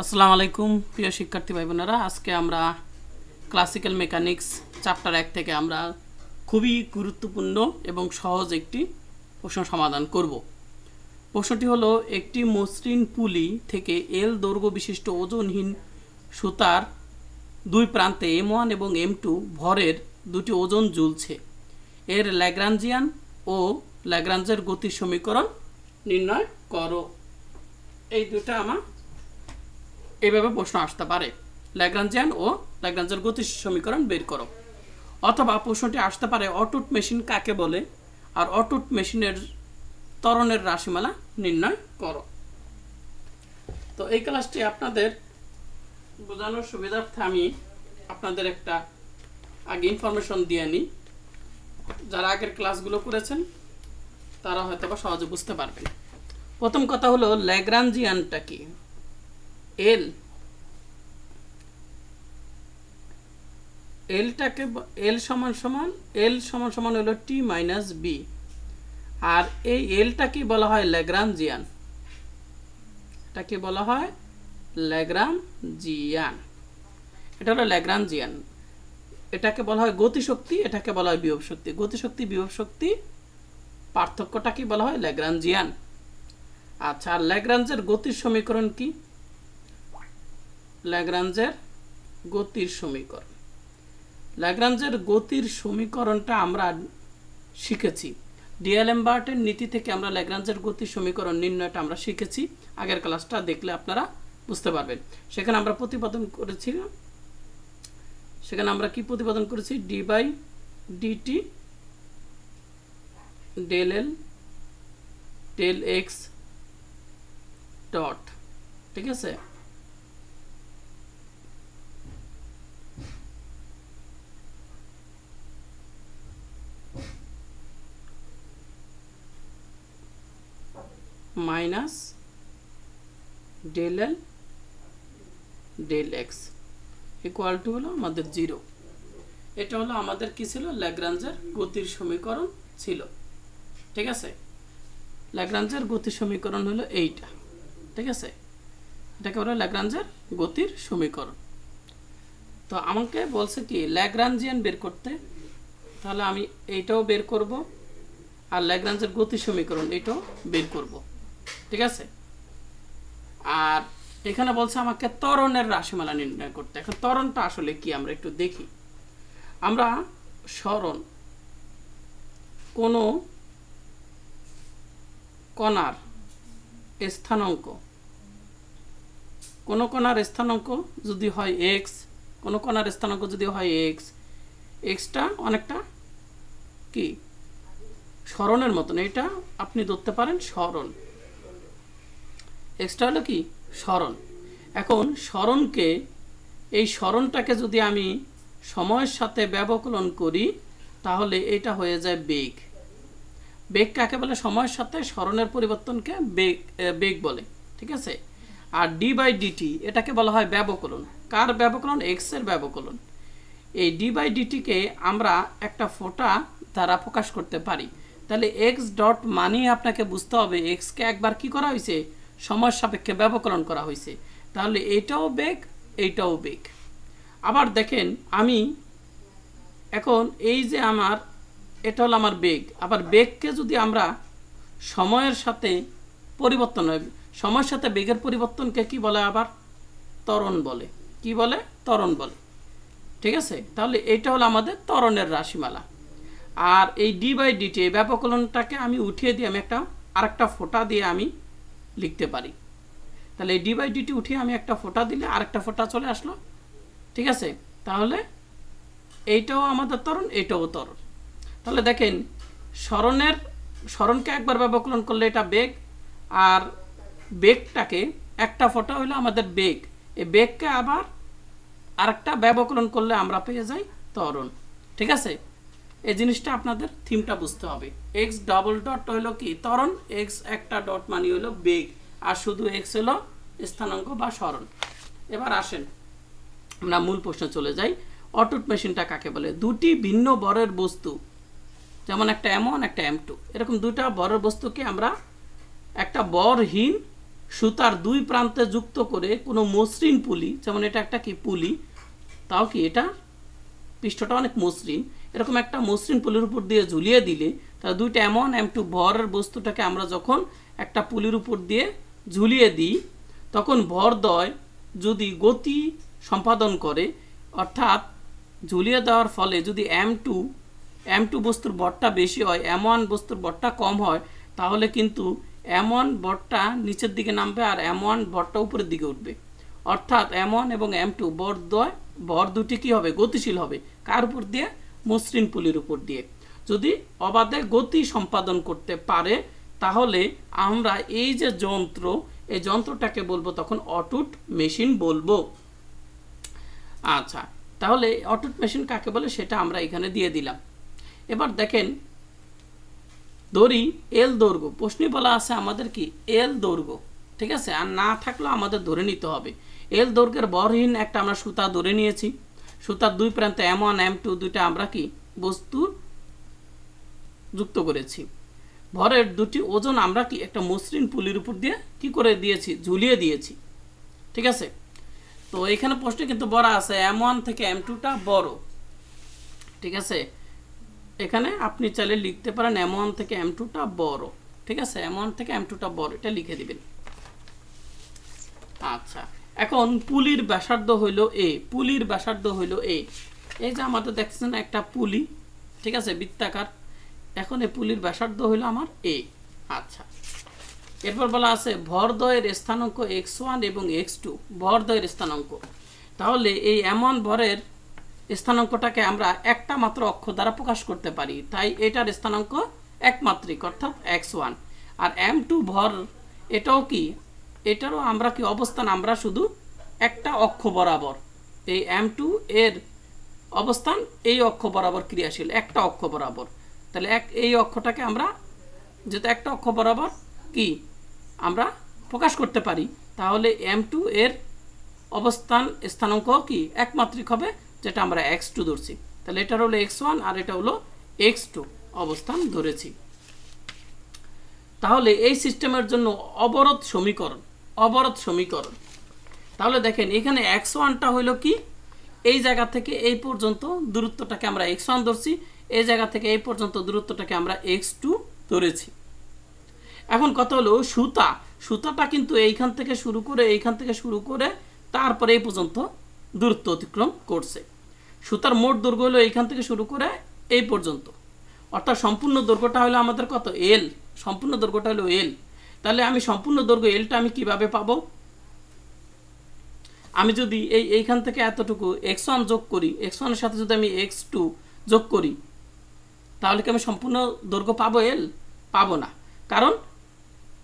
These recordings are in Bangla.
আসসালামু আলাইকুম প্রিয় শিক্ষার্থী ভাই বোনেরা, আজকে আমরা ক্লাসিক্যাল মেকানিক্স চ্যাপ্টার 1 থেকে আমরা খুবই গুরুত্বপূর্ণ এবং সহজ একটি প্রশ্ন সমাধান করব। প্রশ্নটি হলো, একটি মসৃণ পুলি থেকে এল দৈর্ঘ্য বিশিষ্ট ওজনহীন সুতার দুই প্রান্তে M1 এবং M2 ভরের দুটি ওজন ঝুলছে। এর ল্যাগ্রাঞ্জিয়ান ও ল্যাগ্রাঞ্জের গতির সমীকরণ নির্ণয় করো। এই দুটো আমার এইভাবে প্রশ্ন আসতে পারে, ল্যাগ্রাঞ্জিয়ান ও ল্যাগ্রাঞ্জের গতির সমীকরণ বের করো। অথবা প্রশ্নটি আসতে পারে, অটুট মেশিন কাকে বলে, আর অটুট মেশিনের ত্বরণের রাশিমালা নির্ণয় করো। তো এই ক্লাসটি আপনাদের বোঝানোর সুবিধার্থে আমি আপনাদের একটা আগে ইনফরমেশন দিয়ে নিই। যারা আগের ক্লাসগুলো করেছেন তারা হয়তো বা সহজে বুঝতে পারবেন। প্রথম কথা হলো, ল্যাগ্রাঞ্জিয়ানটা কি? এল সমান হলো টি মাইনাস বি, আর এই এলটা কি বলা হয়? ল্যাগ্রাঞ্জিয়ান। এটাকে বলা হয় ল্যাগ্রাঞ্জিয়ান। এটা হলো ল্যাগ্রাঞ্জিয়ান। এটাকে বলা হয় গতিশক্তি, এটাকে বলা হয় বিভব শক্তি। গতিশক্তি বিভব শক্তি পার্থক্যটা কি বলা হয়? ল্যাগ্রাঞ্জিয়ান। আচ্ছা, আর ল্যাগ্রাঞ্জের গতির সমীকরণ কি? ল্যাগ্রাঞ্জের গতির সমীকরণ, ল্যাগ্রাঞ্জের গতির সমীকরণটা আমরা শিখেছি ডিএলএমবার্টের নীতি থেকে। আমরা ল্যাগ্রাঞ্জের গতির সমীকরণ নির্ণয়টা আমরা শিখেছি। আগের ক্লাসটা দেখলে আপনারা বুঝতে পারবেন। সেখানে আমরা প্রতিপাদন করেছি, সেখানে আমরা কি প্রতিপাদন করেছি? D by dt del L del X dot, ঠিক আছে? Minus del L del X equal to হলো আমাদের 0। এটা হলো আমাদের কি ছিল? ল্যাগ্রাঞ্জের গতির সমীকরণ ছিল, ঠিক আছে? ল্যাগ্রাঞ্জের গতির সমীকরণ হলো এইটা, ঠিক আছে? এটাকে বলে ল্যাগ্রাঞ্জের গতির সমীকরণ। তো আমাকে বলছে কি ল্যাগ্রাঞ্জিয়ান বের করতে, তাহলে আমি এইটাও বের করব, আর ল্যাগ্রাঞ্জের গতির সমীকরণ এটাও বের করব, ঠিক আছে? আর এখানে বলছে আমাকে ত্বরণের রাশিমালা নির্ণয় করতে। এখন ত্বরণটা আসলে কি আমরা একটু দেখি। আমরা সরণ কোনো কণার স্থানাঙ্ক, কোনো কণার স্থানাঙ্ক যদি হয় এক্স, কোনো কণার স্থানাঙ্ক যদি হয় এক্স, এক্সটা অনেকটা কি সরণের মতন, এটা আপনি ধরতে পারেন সরণ। এক্সটা হলো কি সরণ। এখন সরণকে, এই সরণটাকে যদি আমি সময়ের সাথে ব্যবকলন করি তাহলে এটা হয়ে যায় বেগ। বেগ কাকে বলে? সময়ের সাথে সরণের পরিবর্তনকে বেগ বলে, ঠিক আছে? আর ডি বাই ডিটি এটাকে বলা হয় ব্যবকলন। কার ব্যবকলন? এক্স এর ব্যবকলন। এই ডি বাই ডিটিকে আমরা একটা ফোঁটা দ্বারা প্রকাশ করতে পারি। তাহলে এক্স ডট মানে আপনাকে বুঝতে হবে এক্সকে একবার কি করা হয়েছে? সময়ের সাপেক্ষে ব্যবকলন করা হয়েছে। তাহলে এইটাও বেগ, এইটাও বেগ। আবার দেখেন, আমি এখন এই যে আমার এটা হলো আমার বেগ, আবার বেগকে যদি আমরা সময়ের সাথে পরিবর্তন হয়, সময়ের সাথে বেগের পরিবর্তনকে কি বলে? আবার ত্বরণ বলে। কি বলে? ত্বরণ বলে, ঠিক আছে? তাহলে এটা হলো আমাদের ত্বরণের রাশিমালা। আর এই ডি বাই ডিটি এই ব্যবকলনটাকে আমি উঠিয়ে দিয়ে আমি আরেকটা ফোঁটা দিয়ে আমি লিখতে পারি। তাহলে এই ডি বাই ডিটি উঠিয়ে আমি একটা ফোঁটা দিলে আরেকটা ফোঁটা চলে আসলো, ঠিক আছে? তাহলে এইটাও আমাদের ত্বরণ, এইটাও ত্বরণ। তাহলে দেখেন, সরণকে একবার ব্যবকলন করলে এটা বেগ, আর বেগটাকে একটা ফোঁটা হইলো আমাদের বেগ। এই বেগকে আবার আরেকটা ব্যবকলন করলে আমরা পেয়ে যাই ত্বরণ, ঠিক আছে? এই জিনিসটা আপনাদের থিমটা বুঝতে হবে। এক্স ডাবল ডট হইলো কি? ত্বরণ। এক্স একটা ডট মানে হইলো বেগ, আর শুধু এক্স হলো স্থানাঙ্ক বা সরণ। এবার আসেন আমরা মূল প্রশ্নে চলে যাই। অটুট মেশিনটা কাকে বলে? দুটি ভিন্ন বরের বস্তু, যেমন একটা M1 একটা M2, এরকম দুটা বরের বস্তুকে আমরা একটা বরহীন সুতার দুই প্রান্তে যুক্ত করে কোনো মসৃণ পুলি, যেমন এটা একটা কি পুলি, তাও কি এটা পৃষ্ঠটা অনেক মসৃণ, এরকম একটা মসৃণ পুলির উপর দিয়ে ঝুলিয়ে দিলে তাহলে দুইটা M1 M2 ভরের বস্তুটাকে আমরা যখন একটা পুলির উপর দিয়ে ঝুলিয়ে দিই তখন ভরদ্বয় যদি গতি সম্পাদন করে, অর্থাৎ ঝুলিয়ে দেওয়ার ফলে যদি M2 বস্তুর ভরটা বেশি হয়, M1 বস্তুর ভরটা কম হয়, তাহলে কিন্তু M1 ভরটা নিচের দিকে নামবে আর M1 ভরটা উপরের দিকে উঠবে। অর্থাৎ M1 এবং M2 ভর দুটি কি হবে? গতিশীল হবে। কার উপর দিয়ে? মসৃণ পুলির উপর দিয়ে। যদি অবাধে গতি সম্পাদন করতে পারে তাহলে আমরা এই যে যন্ত্র, এই যন্ত্রটাকে বলবো তখন অটুট মেশিন বলবো। আচ্ছা, তাহলে অটুট মেশিন কাকে বলে সেটা আমরা এখানে দিয়ে দিলাম। এবার দেখেন দড়ি এল দৈর্ঘ্য, প্রশ্নে বলা আছে আমাদের কি এল দৈর্ঘ্য, ঠিক আছে, আর না থাকলেও আমাদের ধরে নিতে হবে। এল দৈর্ঘ্যের বরহীন একটা আমরা সুতা ধরে নিয়েছি, সুতার দুই প্রান্তে M1 M2 দুইটা আমরা কি বস্তু যুক্ত করেছি। ভরের দুটি ওজন আমরা কি একটা মসৃণ পুলির উপর দিয়ে কি করে দিয়েছি? ঝুলিয়ে দিয়েছি, ঠিক আছে। তো এখানে প্রশ্নে কিন্তু বলা আছে M1 থেকে M2টা বড়, ঠিক আছে। এখানে আপনি চাইলে লিখতে পারেন M1 থেকে M2টা বড়, ঠিক আছে, M1 থেকে M2টা বড়, এটা লিখে দিবেন। আচ্ছা, এখন পুলির ব্যাসার্ধ হইল A, পুলির ব্যাসার্ধ হইল A। এই যে আমাদের দেখছেন একটা পুলি, ঠিক আছে, বৃত্তাকার। এখন এই পুলির ব্যাসার্ধ হইল আমার A। আচ্ছা, এরপর বলা আছে ভরদ্বয়ের স্থানাঙ্ক x1 এবং x2, ভরদ্বয়ের স্থানাঙ্ক। তাহলে এই M1 ভরের স্থানাঙ্কটাকে আমরা একটা মাত্র অক্ষর দ্বারা প্রকাশ করতে পারি, তাই এটার স্থানাঙ্ক একমাত্রিক অর্থাৎ x1। আর M2 ভর, এটাও কি, এটারও আমরা কি অবস্থান, আমরা শুধু একটা অক্ষ বরাবর, এই M2 এর অবস্থান এই অক্ষ বরাবর ক্রিয়াশীল, একটা অক্ষ বরাবর। তাহলে এই অক্ষটাকে আমরা যেহেতু একটা অক্ষ বরাবর কি আমরা প্রকাশ করতে পারি, তাহলে M2 এর অবস্থান স্থানাঙ্ক কি একমাত্রিক হবে, যেটা আমরা x2 ধরছি। তাহলে এটা হলো x1 আর এটা হলো x2 অবস্থান ধরেছি। তাহলে এই সিস্টেমের জন্য অবরোধ সমীকরণ, তাহলে দেখেন এখানে x1টা হলো কি, এই জায়গা থেকে এই পর্যন্ত দূরত্বটাকে আমরা x1 ধরছি, এই জায়গা থেকে এই পর্যন্ত দূরত্বটাকে আমরা x2 ধরেছি। এখন কথা হলো সুতাটা কিন্তু এইখান থেকে শুরু করে তারপরে এই পর্যন্ত দূরত্ব অতিক্রম করছে। সুতার মোট দৈর্ঘ্য হলো এইখান থেকে শুরু করে এই পর্যন্ত, অর্থাৎ সম্পূর্ণ দৈর্ঘ্যটা হলো আমাদের কত? L, সম্পূর্ণ দৈর্ঘ্যটা হলো L। তাহলে আমি সম্পূর্ণ দৈর্ঘ্য Lটা আমি কিভাবে পাবো? আমি যদি এইখান থেকে এতটুকু x1 যোগ করি, x1 এর সাথে যদি আমি x2 যোগ করি, তাহলে কি আমি সম্পূর্ণ দৈর্ঘ্য পাবো L? পাবো না, কারণ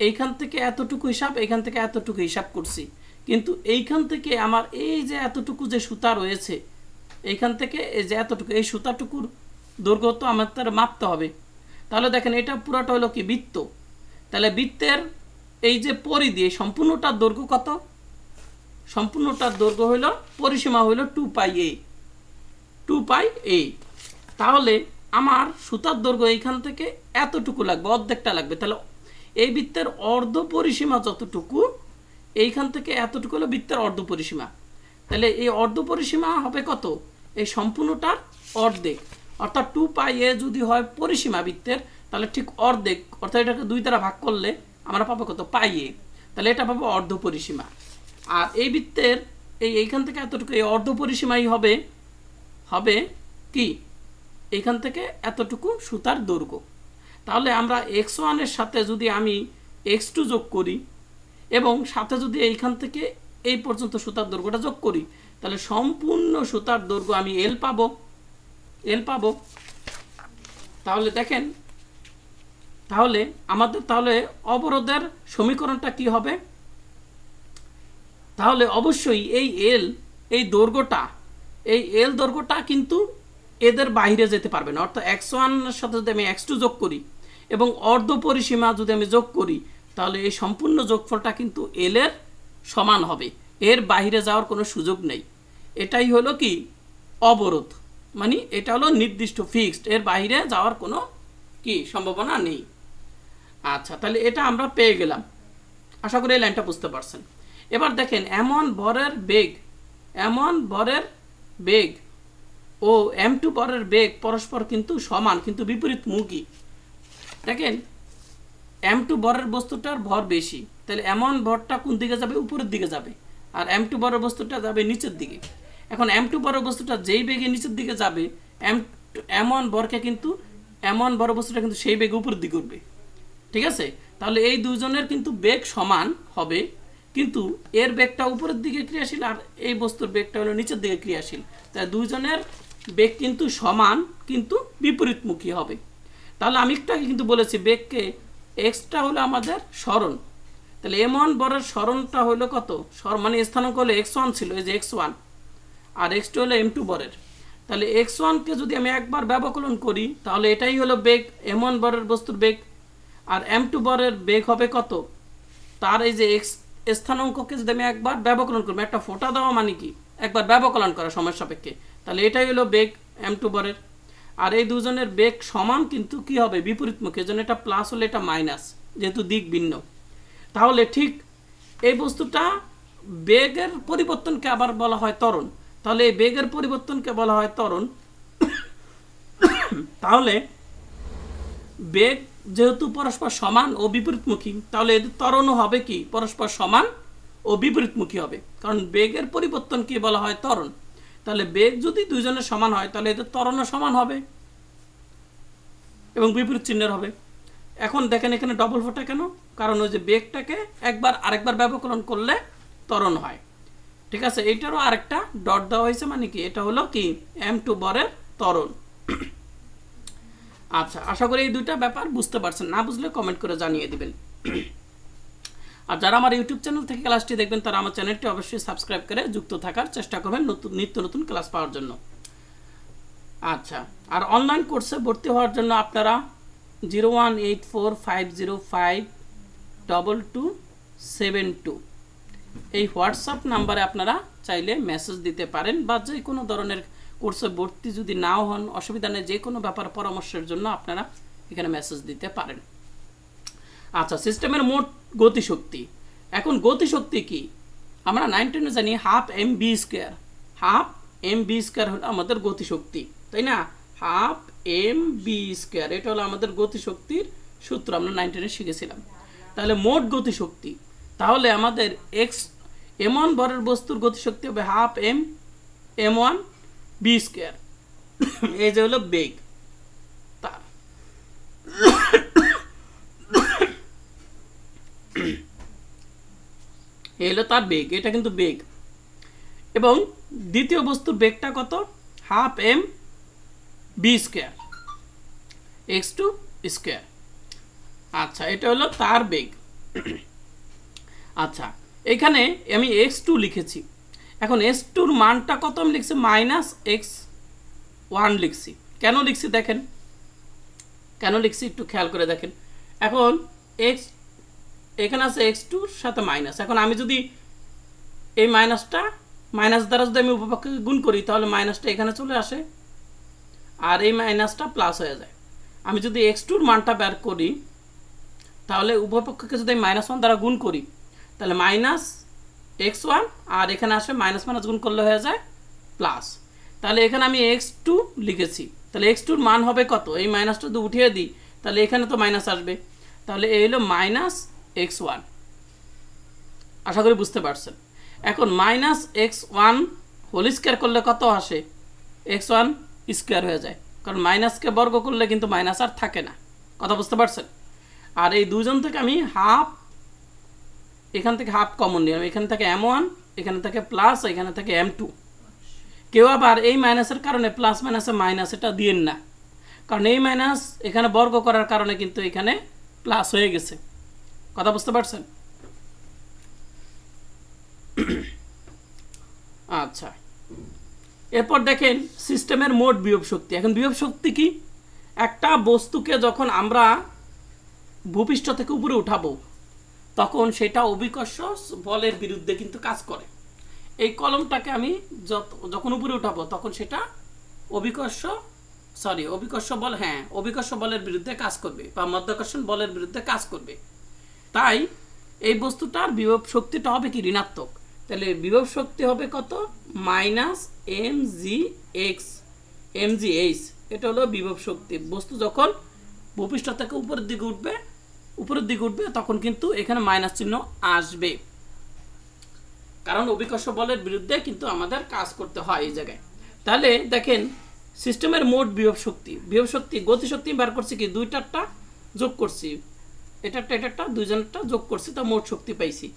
এইখান থেকে এতটুকু হিসাব, এইখান থেকে এতটুকু হিসাব করছি, কিন্তু এইখান থেকে আমার এই যে এতটুকু যে সুতা রয়েছে, এইখান থেকে এই যে এতটুকু, এই সুতাটুকুর দৈর্ঘ্য তো আমাদের মাপতে হবে। তাহলে দেখেন এটা পুরোটা হলো কি বৃত্ত, তাহলে বৃত্তের এই যে পরিধি, সম্পূর্ণটার দৈর্ঘ্য কত? সম্পূর্ণটার দৈর্ঘ্য হইল, পরিসীমা হইল 2πa। তাহলে আমার সুতার দৈর্ঘ্য এইখান থেকে এতটুকু লাগবে, অর্ধেকটা লাগবে। তাহলে এই বৃত্তের অর্ধ পরিসীমা যতটুকু, এইখান থেকে এতটুকু হলো বৃত্তের অর্ধ পরিসীমা। তাহলে এই অর্ধ পরিসীমা হবে কত? এই সম্পূর্ণটার অর্ধেক, অর্থাৎ 2πa যদি হয় পরিসীমা বৃত্তের, তাহলে ঠিক অর্ধেক, অর্থাৎ এটাকে 2 দ্বারা ভাগ করলে আমরা পাবো কত? πa। তাহলে এটা পাবো অর্ধ পরিসীমা। আর এই বৃত্তের এইখান থেকে এতটুকু, এই অর্ধ পরিসীমাই হবে কি এইখান থেকে এতটুকু সুতার দৈর্ঘ্য। তাহলে আমরা x1 এর সাথে যদি আমি x2 যোগ করি এবং সাথে যদি এইখান থেকে এই পর্যন্ত সুতার দৈর্ঘ্যটা যোগ করি, তাহলে সম্পূর্ণ সুতার দৈর্ঘ্য আমি L পাবো। তাহলে দেখেন, তাহলে আমাদের অবরোধের সমীকরণটা কি হবে? তাহলে অবশ্যই এই এই দৈর্ঘ্যটা কিন্তু এদের বাইরে যেতে পারবে না, অর্থাৎ x1 এর সাথে যদি আমি x2 যোগ করি এবং অর্ধ পরিসীমা যদি আমি যোগ করি, তাহলে এই সম্পূর্ণ যোগফলটা কিন্তু L এর সমান হবে, এর বাইরে যাওয়ার কোনো সুযোগ নেই। এটাই হলো কি অবরোধ, মানে এটা হলো নির্দিষ্ট ফিক্সড, এর বাইরে যাওয়ার কোনো কি সম্ভাবনা নেই। আচ্ছা, তাহলে এটা আমরা পেয়ে গেলাম। আশা করি এই লাইনটা বুঝতে পারছেন। এবার দেখেন এমন ভরের বেগ ও m2 ভরের বেগ পরস্পর কিন্তু সমান কিন্তু বিপরীতমুখী। দেখেন m2 ভরের বস্তুটার ভর বেশি, তাহলে এমন ভরটা কোন দিকে যাবে? উপরের দিকে যাবে, আর m2 ভরের বস্তুটা যাবে নিচের দিকে। এখন m2 ভরের বস্তুটা যেই বেগে নিচের দিকে যাবে, এমন ভরকে কিন্তু এমন ভরের বস্তুটা কিন্তু সেই বেগে উপরের দিকে উঠবে। ঠিক আছে, তাহলে এই দুজনের কিন্তু বেগ সমান হবে, কিন্তু এর বেগটা উপরের দিকে ক্রিয়াশীল আর এই বস্তুর বেগটা হলো নিচের দিকে ক্রিয়াশীল। তাই দুজনের বেগ কিন্তু সমান কিন্তু বিপরীতমুখী হবে। তাহলে আমি একটু আগে কিন্তু বলেছি বেগকে এক্সটা হলো আমাদের সরণ, তাহলে m1 ভরের সরণটা হলো কত? মানে স্থানাঙ্ক হলো x1 ছিল, এই যে x1, আর x2 হলো m2 ভরের। তাহলে x1 কে যদি আমি একবার ব্যবকলন করি তাহলে এটাই হলো বেগ, m1 ভরের বস্তুর বেগ, আর m2 ভরের বেগ হবে কত? তার এই যে x স্থানাঙ্ককে যদি আমি একবার ব্যবকলন করব, একটা ফোঁটা দেওয়া মানে কি? একবার ব্যবকলন করা সময় সাপেক্ষে, তাহলে এটাই হলো বেগ m2 ভরের। আর এই দুজনের বেগ সমান কিন্তু কি হবে? বিপরীতমুখী, এজন্য এটা প্লাস হলে এটা মাইনাস, যেহেতু দিক ভিন্ন। তাহলে ঠিক এই বস্তুটা বেগের পরিবর্তনকে আবার বলা হয় ত্বরণ। তাহলে এই বেগের পরিবর্তনকে বলা হয় ত্বরণ। তাহলে বেগ যেহেতু পরস্পর সমান ও বিপরীতমুখী, তাহলে এদের ত্বরণও হবে কি? পরস্পর সমান ও বিপরীতমুখী হবে, কারণ বেগের পরিবর্তনকে বলা হয় ত্বরণ। তাহলে বেগ যদি দুইজনের সমান হয় তাহলে এদের ত্বরণও সমান হবে এবং বিপরীত চিহ্নের হবে। এখন দেখেন এখানে ডবল ফোঁটা কেন? কারণ ওই যে বেগটাকে একবার আরেকবার ব্যবকলন করলে ত্বরণ হয়। ঠিক আছে, এইটারও আরেকটা ডট দেওয়া হয়েছে, মানে কি? এটা হলো কি? m2 ভরের ত্বরণ। আচ্ছা, আশা করি এই দুইটা ব্যাপার বুঝতে পারছেন। না বুঝলে কমেন্ট করে জানিয়ে দিবেন। আর যারা আমার ইউটিউব চ্যানেল থেকে ক্লাসটি দেখবেন তারা আমার চ্যানেলটি অবশ্যই সাবস্ক্রাইব করে যুক্ত থাকার চেষ্টা করবেন নিত্য নতুন ক্লাস পাওয়ার জন্য। আচ্ছা, আর অনলাইন কোর্সে ভর্তি হওয়ার জন্য আপনারা 01845052272 এই হোয়াটসঅ্যাপ নাম্বারে আপনারা চাইলে মেসেজ দিতে পারেন, বা যে কোনো ধরনের কোর্সে ভর্তি যদি নাও হন অসুবিধা নেই, যে কোনো ব্যাপার পরামর্শের জন্য আপনারা এখানে মেসেজ দিতে পারেন। আচ্ছা, সিস্টেমের মোট গতিশক্তি। এখন গতিশক্তি কি? আমরা 9-10 জানি হাফ mv²। হাফ mv² হলো আমাদের গতিশক্তি, তাই না? হাফ mv², এটা হলো আমাদের গতিশক্তির সূত্র, আমরা 9-10 শিখেছিলাম। তাহলে মোট গতিশক্তি, তাহলে আমাদের m1 ভরের বস্তুর গতিশক্তি হবে হাফ m1v²। এই যে হলো বেগ, তার এই হলো তার বেগ, এটা কিন্তু বেগ। এবং দ্বিতীয় বস্তুর বেগটা কত? Half mv² x2²। আচ্ছা, এটা হলো তার বেগ। আচ্ছা, এখানে আমি x2 লিখেছি। এখন x2-র মানটা কত আমি লিখছি? -x1 লিখছি। কেন লিখছি দেখেন, কেন লিখছি একটু খেয়াল করে দেখেন। এখন x এখানে আছে x2-র সাথে মাইনাস। এখন আমি যদি এই মাইনাস দ্বারা যদি আমি উপপক্ষকে গুণ করি তাহলে মাইনাসটা এখানে চলে আসে, আর এই মাইনাসটা প্লাস হয়ে যায়। আমি যদি x2-র মানটা বের করি তাহলে উভয়পক্ষকে যদি আমি -1 দ্বারা গুণ করি তাহলে -x1, আর এখানে আসে মাইনাস গুণ করলে হয়ে যায় প্লাস। তাহলে এখানে আমি x2 লিখেছি, তাহলে x2-র মান হবে কত? এই মাইনাসটা যদি উঠিয়ে দিই তাহলে এখানে তো মাইনাস আসবে, তাহলে এই হলো -x1। আশা করি বুঝতে পারছেন। এখন -x1 হোল স্কয়ার করলে কত আসে? x1 স্কয়ার হয়ে যায়, কারণ মাইনাসকে বর্গ করলে কিন্তু মাইনাস আর থাকে না। কথা বুঝতে পারছেন? আর এই দুজন থেকে আমি হাফ, এখান থেকে হাফ কমন নিলাম, এখান থেকে m1, এখানে থেকে প্লাস, এখানে থেকে m2। কেউ আবার এই মাইনাসের কারণে প্লাস মাইনাসে মাইনাস এটা দিয়েন না, কারণ এই মাইনাস এখানে বর্গ করার কারণে কিন্তু এখানে প্লাস হয়ে গেছে। কথা বুঝতে পারছেন? আচ্ছা, এরপর দেখেন সিস্টেমের মোট বিভব শক্তি। এখন বিভব শক্তি কি? একটা বস্তুকে যখন আমরা ভূপৃষ্ঠ থেকে উপরে উঠাবো তখন সেটা অভিকর্ষ বলের বিরুদ্ধে কিন্তু কাজ করে। এই কলমটাকে আমি যখন উপরে উঠাবো তখন সেটা অভিকর্ষ বলের বিরুদ্ধে কাজ করবে, বা মাধ্যাকর্ষণ বলের বিরুদ্ধে কাজ করবে। তাই এই বস্তুটার বিভব শক্তিটা হবে কি ঋণাত্মক, তাহলে বিভব শক্তি হবে কত মাইনাস mgh। এটা হলো বিভব শক্তি। বস্তু যখন ভূপৃষ্ঠ থেকে উপরের দিকে উঠবে তখন কিন্তু এখানে মাইনাস চিহ্ন আসবে, কারণ অভিকর্ষ বলের বিরুদ্ধে কিন্তু আমাদের কাজ করতে হয় এই জায়গায়। তাহলে দেখেন সিস্টেমের মোট বিভব শক্তি গতিশক্তি বার করছি কি দুইটারটা যোগ করছি, এটা দুইজনেরটা যোগ করছি, তা মোট শক্তি পাইছি,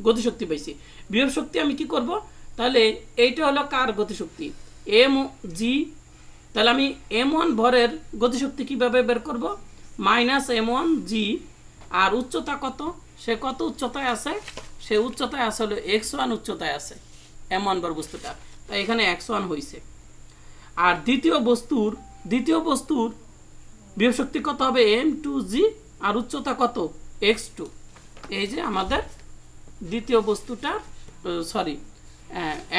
গতিশক্তি পাইছি। বিভব শক্তি আমি কি করব, তাহলে এইটা হলো কার গতিশক্তি mg, তাহলে আমি m1 ভরের গতিশক্তি কিভাবে বের করব মাইনাস m1g, আর উচ্চতা কত, সে কত উচ্চতায় আছে, সে উচ্চতায় আছে হলো x1 উচ্চতায় আছে m1 ভর বস্তুটা, তাই এখানে x1 হয়েছে। আর দ্বিতীয় বস্তুর বিভব শক্তি কত হবে m2g, আর উচ্চতা কত x2। এই যে আমাদের দ্বিতীয় বস্তুটা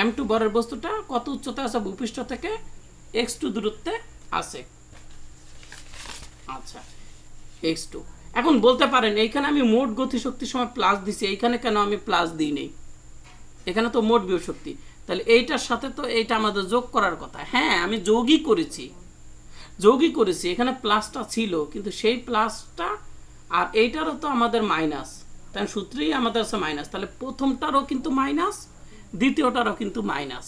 m2 ভরের বস্তুটা কত উচ্চতা আছে ভূপৃষ্ঠ থেকে x2 দূরত্বে আছে। আচ্ছা x2। এখন বলতে পারেন এইখানে আমি মোট গতিশক্তির সময় প্লাস দিছি, এইখানে কেন আমি প্লাস দিই নেই, এখানে তো মোট বিভব শক্তি, তাহলে এইটার সাথে তো এইটা আমাদের যোগ করার কথা। হ্যাঁ আমি যোগই করেছি, এখানে প্লাসটা ছিল কিন্তু সেই প্লাসটা আর এইটারও তো আমাদের মাইনাস, তাই সূত্রেই আমাদের আছে মাইনাস, তাহলে প্রথমটারও কিন্তু মাইনাস, দ্বিতীয়টারও কিন্তু মাইনাস।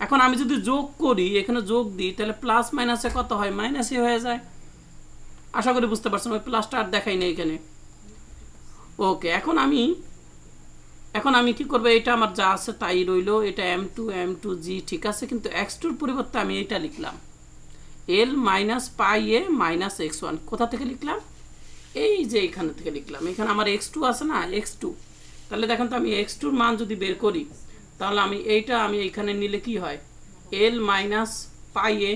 এখন আমি যদি যোগ করি, এখানে যোগ দিই, তাহলে প্লাস মাইনাসে কত হয় মাইনাসই হয়ে যায়। আশা করি বুঝতে পারছেন, ওই প্লাসটা আর দেখাই নেই এখানে। ওকে, এখন আমি কি করব, এটা আমার যা আছে তাই রইল, এটা m2g ঠিক আছে, কিন্তু x2 এর পরিবর্তে আমি এটা লিখলাম l minus pi a minus x1। কোথা থেকে লিখলাম, এই যে এখান থেকে লিখলাম, এখানে আমার x2 আছে না x2, তাহলে দেখেন তো আমি x2 এর মান যদি বের করি, তাহলে আমি এইখানে নিলে কি হয় l মাইনাস পাই a,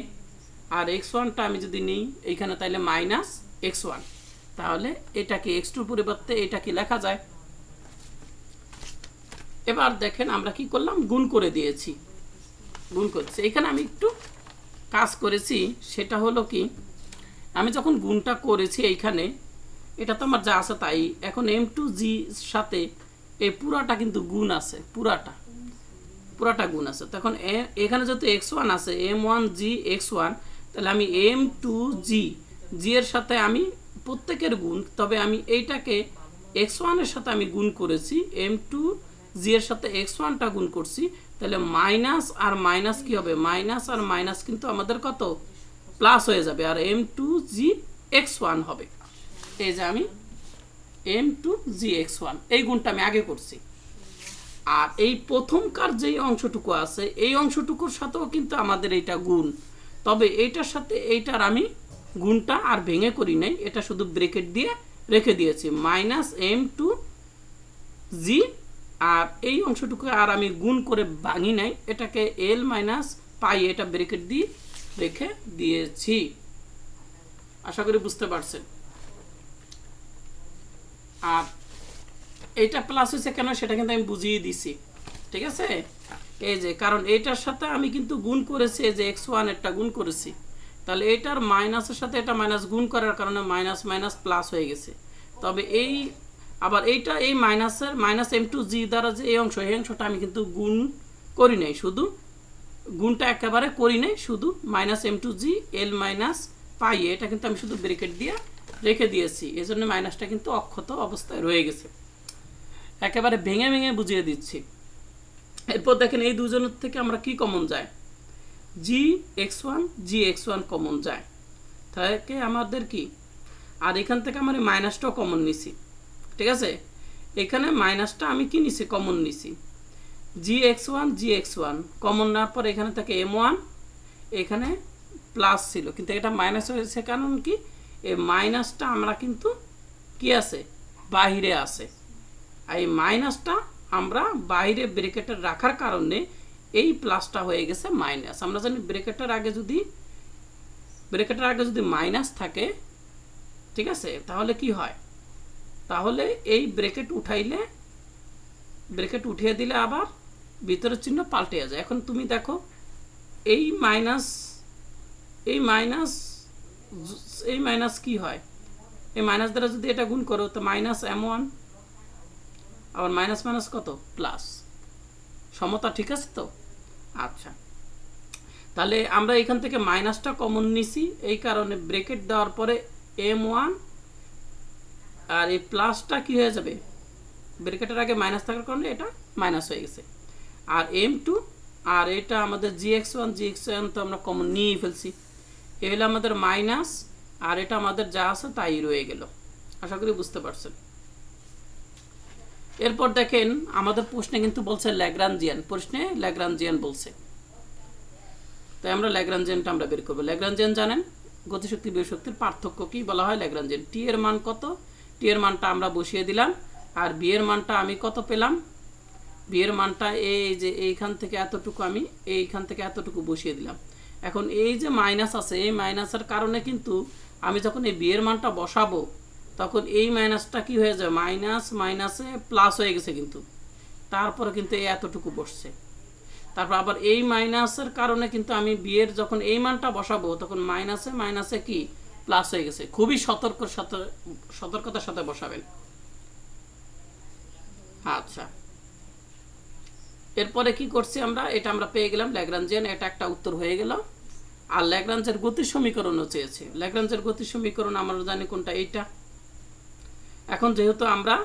আর x1টা আমি যদি নিই এইখানে তাহলে মাইনাস x1, তাহলে এটাকে x2 পরিবর্তে এটা কি লেখা যায়। এবার দেখেন আমরা কি করলাম, গুণ করে দিয়েছি, এখানে আমি একটু কাজ করেছি, সেটা হলো কি আমি যখন গুণটা করেছি এইখানে, এটা তো আমার যা আছে তাই, এখন m2g সাথে এই পুরাটা কিন্তু গুণ আছে, পুরাটা গুণ আছে, তখন এখানে যেহেতু x1 আছে m1g x1, তাহলে আমি m2g এর সাথে আমি প্রত্যেকের গুণ, তবে আমি এইটাকে x1 এর সাথে আমি গুণ করেছি, m2g এর সাথে x1টা গুণ করছি, তাহলে মাইনাস আর মাইনাস কি হবে, মাইনাস আর মাইনাস কিন্তু আমাদের কত প্লাস হয়ে যাবে, আর m2g x1 হবে। এই যে আমি m2g x1 এই গুণটা আমি আগে করছি, আর এই প্রথমকার যেই অংশটুকু আছে এই অংশটুকুর সাথেও কিন্তু আমাদের এইটা গুণ, তবে এইটার সাথে এইটার আমি গুণটা আর ভেঙে করি নাই, এটা শুধু ব্রেকেট দিয়ে রেখে দিয়েছি মাইনাস m2g, আর এই অংশটুকু আর আমি গুণ করে ভাঙি নাই, এটাকে l মাইনাস পাই এটা ব্রেকেট দিয়ে রেখে দিয়েছি। আশা করি বুঝতে পারছেন। আর এইটা প্লাস হয়েছে কেন সেটা কিন্তু আমি বুঝিয়ে দিছি, ঠিক আছে। এই যে কারণ এইটার সাথে আমি কিন্তু গুণ করেছি, এই যে x1 এরটা গুণ করেছি, তাহলে এটার মাইনাসের সাথে এটা মাইনাস গুণ করার কারণে মাইনাস মাইনাস প্লাস হয়ে গেছে। তবে এই আবার এইটা এই মাইনাসের মাইনাস m2g দ্বারা যে এই অংশটা আমি কিন্তু গুণ করি নাই, শুধু গুণটা একেবারে করি নাই, শুধু মাইনাস m2g l মাইনাস পাই এটা কিন্তু আমি শুধু ব্রেকেট দিয়ে রেখে দিয়েছি, এই জন্য মাইনাসটা কিন্তু অক্ষত অবস্থায় রয়ে গেছে। একেবারে ভেঙে ভেঙে বুঝিয়ে দিচ্ছি। এরপর দেখেন এই দুজনের থেকে আমরা কি কমন যায়, gx1 কমন যায়, তাহলে আমাদের কি, আর এখান থেকে আমার মাইনাসটাও কমন নিছি, ঠিক আছে। এখানে মাইনাসটা আমি কি নিছি, কমন নিছি, gx1 কমন নেওয়ার পর এখানে থেকে m1, এখানে প্লাস ছিল কিন্তু এটা মাইনাস হয়েছে, কারণ কি এই মাইনাসটা আমরা কিন্তু কি আছে বাহিরে আছে, আর এই মাইনাসটা আমরা বাইরে ব্র্যাকেটে রাখার কারণে এই প্লাসটা হয়ে গেছে মাইনাস। আমরা জানি ব্র্যাকেটের আগে যদি মাইনাস থাকে, ঠিক আছে, তাহলে কি হয়, তাহলে এই ব্র্যাকেট উঠিয়ে দিলে আবার ভিতরের চিহ্ন পাল্টে যায়। এখন তুমি দেখো এই মাইনাস কি হয়, এই মাইনাস দ্বারা যদি এটা গুণ করো তো মাইনাস m1 আবার মাইনাস মাইনাস কত প্লাস, সমতা ঠিক আছে তো? আচ্ছা, তাহলে আমরা এখান থেকে মাইনাসটা কমন নিছি, এই কারণে ব্রেকেট দেওয়ার পরে m1 আর এই প্লাসটা কি হয়ে যাবে, ব্রেকেটের আগে মাইনাস থাকার কারণে এটা মাইনাস হয়ে গেছে, আর m2 আর এটা আমাদের gx1 তো আমরা কমন নিয়েই ফেলছি, এ হলো আমাদের মাইনাস, আর এটা আমাদের যা আছে তাই রয়ে গেল। আশা করি বুঝতে পারছেন। এরপর দেখেন আমাদের প্রশ্নে কিন্তু বলছে ল্যাগ্রাঞ্জিয়ান, প্রশ্নে ল্যাগ্রাঞ্জিয়ান বলছে, তাই আমরা ল্যাগ্রাঞ্জিয়ানটা আমরা বের করবো। ল্যাগ্রাঞ্জিয়ান জানেন, গতিশক্তি বিভব শক্তির পার্থক্য কি বলা হয় ল্যাগ্রাঞ্জিয়ান। টি এর মান কত, টি এর মানটা আমরা বসিয়ে দিলাম, আর বি এর মানটা আমি কত পেলাম, বি এর মানটা এই যে এইখান থেকে এতটুকু আমি এইখান থেকে এতটুকু বসিয়ে দিলাম। এখন এই যে মাইনাস আছে, এই মাইনাসের কারণে কিন্তু আমি যখন এই বি এর মানটা বসাবো তখন এই মাইনাসটা কি হয়ে যাবে, মাইনাস মাইনাসে প্লাস হয়ে গেছে, কিন্তু তারপরে কিন্তু এই এতটুকু বসছে। তারপর আবার এই মাইনাসের কারণে কিন্তু আমি বি এর যখন এই মানটা বসাবো তখন মাইনাসে মাইনাসে কি প্লাস হয়ে গেছে। খুবই সতর্কতার সাথে বসাবেন। আচ্ছা, এরপরে কি করছি আমরা, এটা আমরা পেয়ে গেলাম ল্যাগ্রাঞ্জিয়ান, এটা একটা উত্তর হয়ে গেল। আর ল্যাগ্রাঞ্জের গতির সমীকরণও চেয়েছে। ল্যাগ্রাঞ্জের গতির সমীকরণ আমরা জানি কোনটা, এইটা। এখন যেহেতু আমরা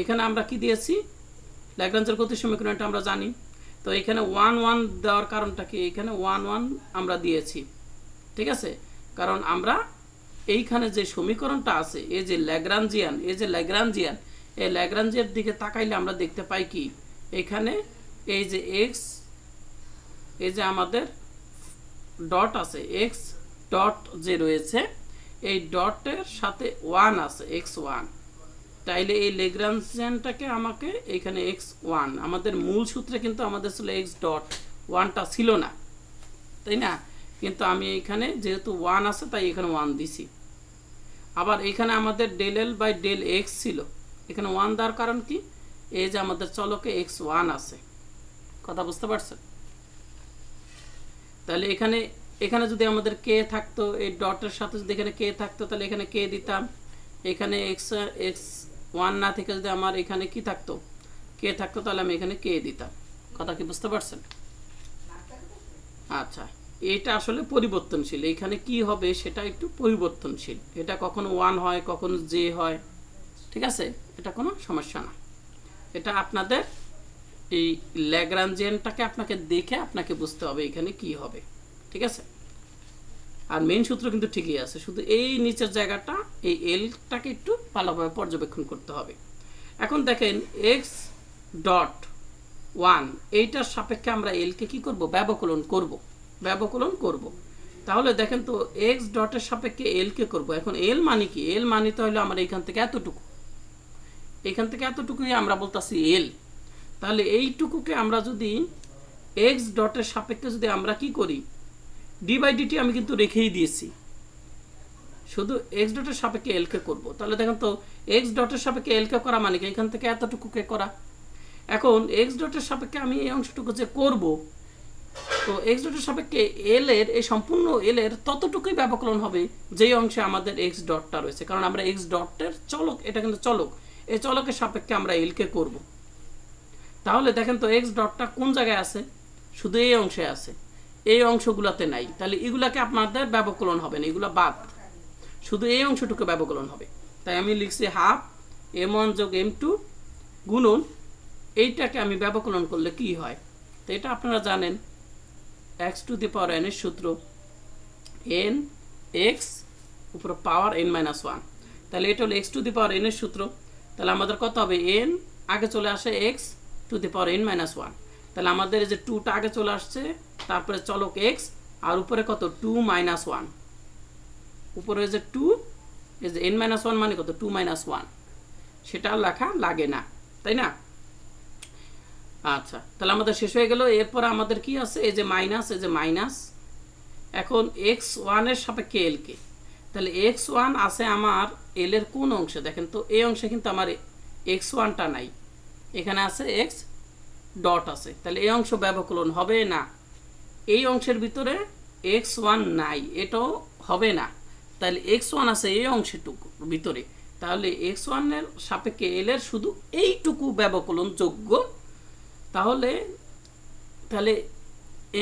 এখানে আমরা কি দিয়েছি, ল্যাগ্রাঞ্জের গতির সমীকরণটা আমরা জানি, তো এখানে 1 1 দেওয়ার কারণটা কি, এখানে 1 1 আমরা দিয়েছি, ঠিক আছে, কারণ আমরা এইখানে যে সমীকরণটা আছে এই যে ল্যাগ্রাঞ্জিয়ান, এই যে ল্যাগ্রাঞ্জিয়ান, এই ল্যাগ্রাঞ্জিয়ার দিকে তাকাইলে আমরা দেখতে পাই কি, এখানে এই যে এক্স, এই যে আমাদের ডট আছে এক্স ডট যে রয়েছে, এই ডটের সাথে 1 আছে x1, তাইলে এই ল্যাগ্রাঞ্জিয়ানটাকে আমাকে এখানে x1, আমাদের মূল সূত্রে কিন্তু আমাদের ছিল x ডট 1টা ছিল না, তাই না, কিন্তু আমি এখানে যেহেতু 1 আছে তাই এখানে 1 দিছি। আবার এখানে আমাদের del L by del X ছিল, এখানে 1 দেওয়ার কারণ কি, এই যে আমাদের চলকে x1 আছে, কথা বুঝতে পারছেন? তাহলে এখানে যদি আমাদের কে থাকতো, এই ডটের সাথে যদি এখানে কে থাকতো তাহলে এখানে কে দিতাম, এখানে x1 না থেকে যদি আমার এখানে কি থাকতো, কে থাকতো, তাহলে আমি এখানে কে দিতাম। কথা কি বুঝতে পারছেন? আচ্ছা, এটা আসলে পরিবর্তনশীল, এখানে কি হবে সেটা একটু পরিবর্তনশীল, এটা কখনো 1 হয় কখনো জে হয়, ঠিক আছে, এটা কোনো সমস্যা না। এটা আপনাদের এই ল্যাগ্রাঞ্জিয়ানটাকে আপনাকে দেখে আপনাকে বুঝতে হবে এখানে কি হবে, ঠিক আছে। আর মেইন সূত্র কিন্তু ঠিকই আছে, শুধু এই নিচের জায়গাটা এই এলটাকে একটু ভালোভাবে পর্যবেক্ষণ করতে হবে। এখন দেখেন এক্স ডট 1 এইটার সাপেক্ষে আমরা এলকে কি করব, ব্যবকলন করব। তাহলে দেখেন তো এক্স ডটের সাপেক্ষে এলকে করব। এখন এল মানে কি, এল মানে তো হলো আমার এখান থেকে এতটুকু, এখান থেকে এতটুকুই আমরা বলতাছি এল। তাহলে এইটুকুকে আমরা যদি এক্স ডটের সাপেক্ষে যদি আমরা কি করি, ডি বাই ডিটি আমি কিন্তু রেখেই দিয়েছি, শুধু এক্স ডটের সাপেক্ষে এলকে করব। তাহলে দেখেন তো এক্স ডটের সাপেক্ষে এলকে করা মানে কি, এখান থেকে এতটুকুকে করা। এখন এক্স ডটের সাপেক্ষে আমি এই অংশটুকু যে করব, তো এক্স ডটের সাপেক্ষে এল এর এই সম্পূর্ণ এল এর ততটুকুই ব্যবকলন হবে যেই অংশে আমাদের এক্স ডটটা রয়েছে, কারণ আমরা এক্স ডটের চলক, এটা কিন্তু চলক, এই চলকের সাপেক্ষে আমরা এলকে করব। তাহলে দেখেন তো এক্স ডটটা কোন জায়গায় আছে, শুধু এই অংশে আছে, এই অংশগুলোতে নাই, তাহলে এগুলাকে আপনাদের ব্যবকলন হবে না, এগুলো বাদ, শুধু এই অংশটুকু ব্যবকলন হবে। তাই আমি লিখছি হাফ m1 যোগ m2 গুণন এইটাকে আমি ব্যবকলন করলে কি হয়, তো এটা আপনারা জানেন x to the power n এর সূত্র, n x উপর পাওয়ার n মাইনাস 1, তাহলে এটা হলো x to the power n এর সূত্র। তাহলে আমাদের কত হবে, n আগে চলে আসে x to the power n minus 1, তাহলে আমাদের এই যে 2টা আগে চলে আসছে, তারপরে চলক x, আর উপরে কত 2 মাইনাস 1, উপরে যে 2, এই যে n মাইনাস 1 মানে কত 2 মাইনাস 1, সেটা লেখা লাগে না, তাই না। আচ্ছা, তাহলে আমাদের শেষ হয়ে গেল। এরপর আমাদের কি আছে, এই যে মাইনাস, এই যে মাইনাস, এখন x1 এর সাপেক্ষে l কে, তাহলে x1 আছে আমার l এর কোন অংশে, দেখেন তো এই অংশে কিন্তু আমার x1টা নাই, এখানে আছে x ডট আছে, তাহলে এই অংশ ব্যবকলন হবে না, এই অংশের ভিতরে x1 নাই, এটাও হবে না, তাহলে x1 আছে এই অংশটুকুর ভিতরে, তাহলে x1 এর সাপেক্ষে l এর শুধু এইটুকু ব্যবকলন যোগ্য, তাহলে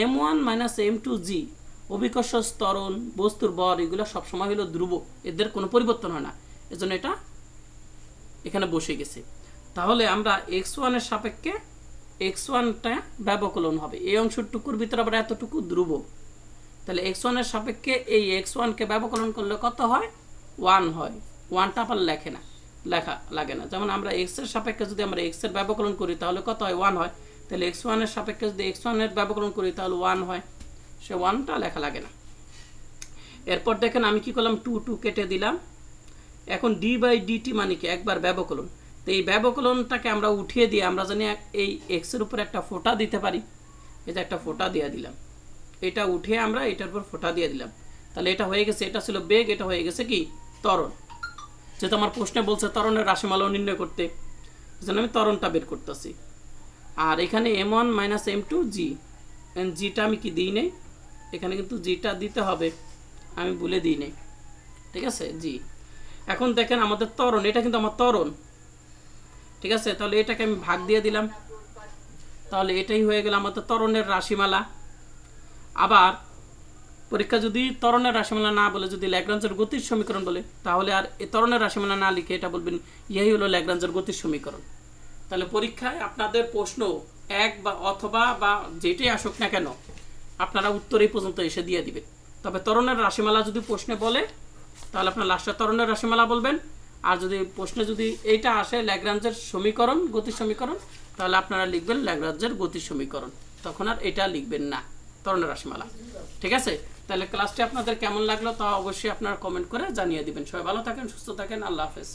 m1 - m2g অভিকর্ষজ ত্বরণ, বস্তুর ভর, এগুলো সবসময় হলো ধ্রুব, এদের কোনো পরিবর্তন হয় না, এজন্য এটা এখানে বসে গেছে। তাহলে আমরা x1 এর সাপেক্ষে x1টা ব্যবকলন হবে, এই অংশটুকুর ভিতরে আবার এতটুকু ধ্রুব, তাহলে x1 এর সাপেক্ষে এই x1 কে ব্যবকলন করলে কত হয়? 1 হয়। 1টা আবার লেখা লাগে না, যেমন আমরা x এর সাপেক্ষে যদি আমরা x এর ব্যবকলন করি তাহলে কত হয়? 1 হয়। তাহলে x1 এর সাপেক্ষে যদি x1 এর ব্যবকলন করি তাহলে 1 হয়, সে 1টা লেখা লাগে না। এরপর দেখেন আমি কি করলাম, 2 কেটে দিলাম। এখন d/dt মানে কি? একবার ব্যবকলন। তো এই ব্যবকলনটাকে আমরা উঠিয়ে দিয়ে আমরা জানি এই x এর উপর একটা ফোঁটা দিতে পারি, এই যে একটা ফোঁটা দিয়ে দিলাম, এটা উঠে আমরা এটার উপর ফোঁটা দিয়ে দিলাম, তাহলে এটা হয়ে গেছে, এটা ছিল বেগ, এটা হয়ে গেছে কি? ত্বরণ। যেহেতু আমার প্রশ্নে বলছে ত্বরণের রাশিমালা নির্ণয় করতে, এজন্য আমি ত্বরণটা বের করতেছি। আর এখানে m1 - m2g, জিটা আমি কি দিই নেই, এখানে কিন্তু জিটা দিতে হবে, আমি বলে দিই নেই, ঠিক আছে? জি। এখন দেখেন আমাদের ত্বরণ, এটা কিন্তু আমার ত্বরণ, ঠিক আছে? তাহলে এটাকে আমি ভাগ দিয়ে দিলাম, তাহলে এটাই হয়ে গেল আমাদের ত্বরণের রাশিমালা। আবার পরীক্ষা যদি ত্বরণের রাশিমালা না বলে, যদি ল্যাগ্রাঞ্জের গতির সমীকরণ বলে, তাহলে আর এই ত্বরণের রাশিমালা না লিখে এটা বলবেন ইহাই হলো ল্যাগ্রাঞ্জের গতির সমীকরণ। তাহলে পরীক্ষায় আপনাদের প্রশ্ন এক বা অথবা বা যেটাই আসুক না কেন, আপনারা উত্তর এই পর্যন্ত এসে দিয়ে দিবেন। তবে ত্বরণের রাশিমালা যদি প্রশ্নে বলে তাহলে আপনার লাস্টে ত্বরণের রাশিমালা বলবেন, আর যদি প্রশ্নে যদি এইটা আসে ল্যাগ্রাঞ্জের সমীকরণ, গতির সমীকরণ, তাহলে আপনারা লিখবেন ল্যাগ্রাঞ্জের গতির সমীকরণ, তখন আর এটা লিখবেন না, ত্বরণের রাশিমালা। ঠিক আছে? তাহলে ক্লাসটি আপনাদের কেমন লাগলো তা অবশ্যই আপনারা কমেন্ট করে জানিয়ে দিবেন। সবাই ভালো থাকেন, সুস্থ থাকেন, আল্লাহ হাফেজ।